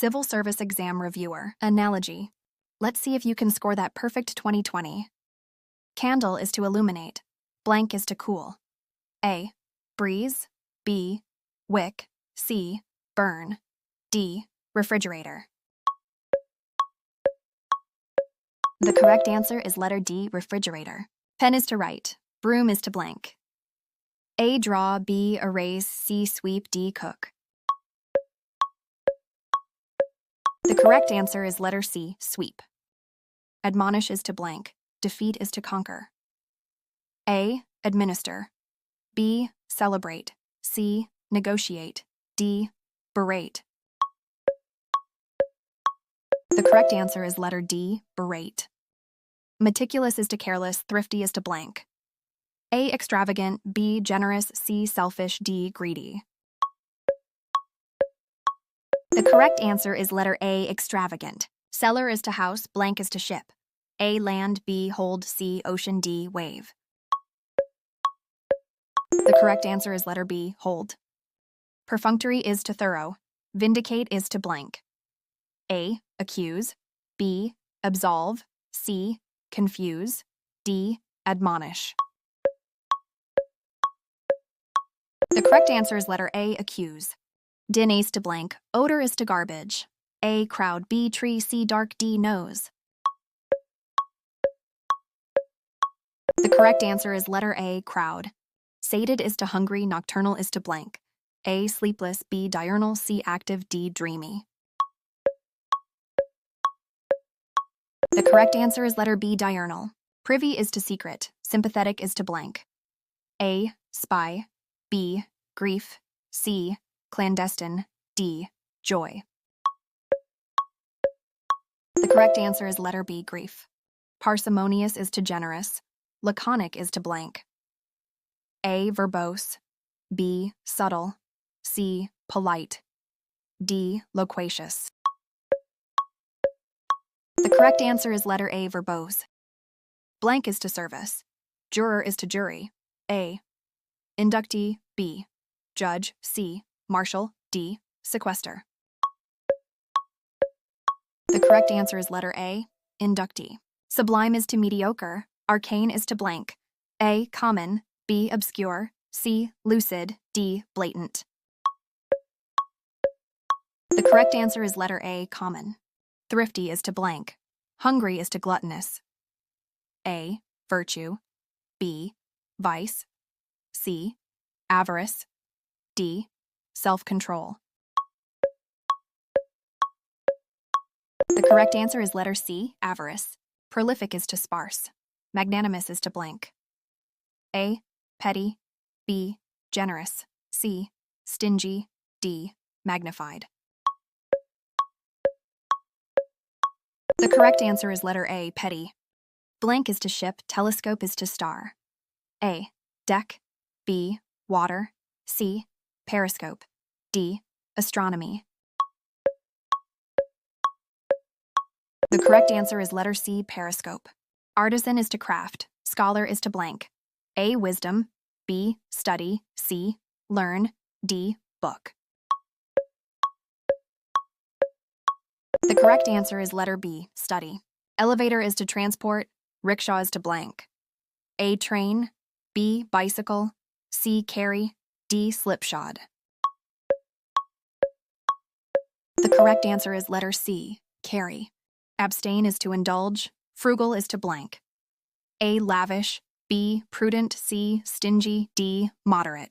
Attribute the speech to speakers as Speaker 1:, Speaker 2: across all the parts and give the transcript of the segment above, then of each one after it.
Speaker 1: Civil Service Exam Reviewer. Analogy. Let's see if you can score that perfect 2020. Candle is to illuminate. Blank is to cool. A. Breeze. B. Wick. C. Burn. D. Refrigerator. The correct answer is letter D, refrigerator. Pen is to write. Broom is to blank. A. Draw. B. Erase. C. Sweep. D. Cook. The correct answer is letter C, sweep. Admonish is to blank. Defeat is to conquer. A. Administer. B. Celebrate. C. Negotiate. D. Berate. The correct answer is letter D, berate. Meticulous is to careless. Thrifty is to blank. A. Extravagant. B. Generous. C. Selfish. D. Greedy. The correct answer is letter A, extravagant. Cellar is to house. Blank is to ship. A. Land. B. Hold. C. Ocean. D. Wave. The correct answer is letter B, hold. Perfunctory is to thorough. Vindicate is to blank. A. Accuse. B. Absolve. C. Confuse. D. Admonish. The correct answer is letter A, accuse. Din is to blank. Odor is to garbage. A. Crowd. B. Tree. C. Dark. D. Nose. The correct answer is letter A, crowd. Sated is to hungry. Nocturnal is to blank. A. Sleepless. B. Diurnal. C. Active. D. Dreamy. The correct answer is letter B, diurnal. Privy is to secret. Sympathetic is to blank. A. Spy. B. Grief. C. Clandestine. D. Joy. The correct answer is letter B, grief. Parsimonious is to generous. Laconic is to blank. A. Verbose. B. Subtle. C. Polite. D. Loquacious. The correct answer is letter A, verbose. Blank is to service. Juror is to jury. A. Inductee. B. Judge. C. Marshal. D. Sequester. The correct answer is letter A, inductee. Sublime is to mediocre. Arcane is to blank. A. Common. B. Obscure. C. Lucid. D. Blatant. The correct answer is letter A, common. Thrifty is to blank. Hungry is to gluttonous. A. Virtue. B. Vice. C. Avarice. D. Self-control. The correct answer is letter C, avarice. Prolific is to sparse. Magnanimous is to blank. A. Petty. B. Generous. C. Stingy. D. Magnified. The correct answer is letter A, petty. Blank is to ship. Telescope is to star. A. Deck. B. Water. C. Periscope. D. Astronomy. The correct answer is letter C, periscope. Artisan is to craft. Scholar is to blank. A. Wisdom. B. Study. C. Learn. D. Book. The correct answer is letter B, study. Elevator is to transport. Rickshaw is to blank. A. Train. B. Bicycle. C. Carry. D. Slipshod. The correct answer is letter C, carry. Abstain is to indulge. Frugal is to blank. A. Lavish. B. Prudent. C. Stingy. D. Moderate.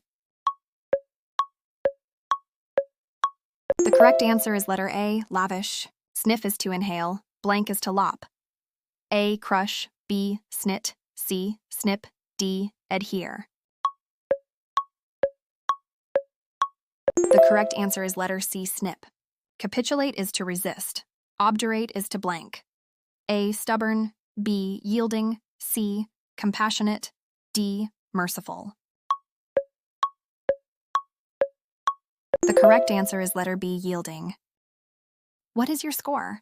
Speaker 1: The correct answer is letter A, lavish. Sniff is to inhale. Blank is to lop. A. Crush. B. Snit. C. Snip. D. Adhere. The correct answer is letter C, snip. Capitulate is to resist. Obdurate is to blank. A. Stubborn. B. Yielding. C. Compassionate. D. Merciful. The correct answer is letter B, yielding. What is your score?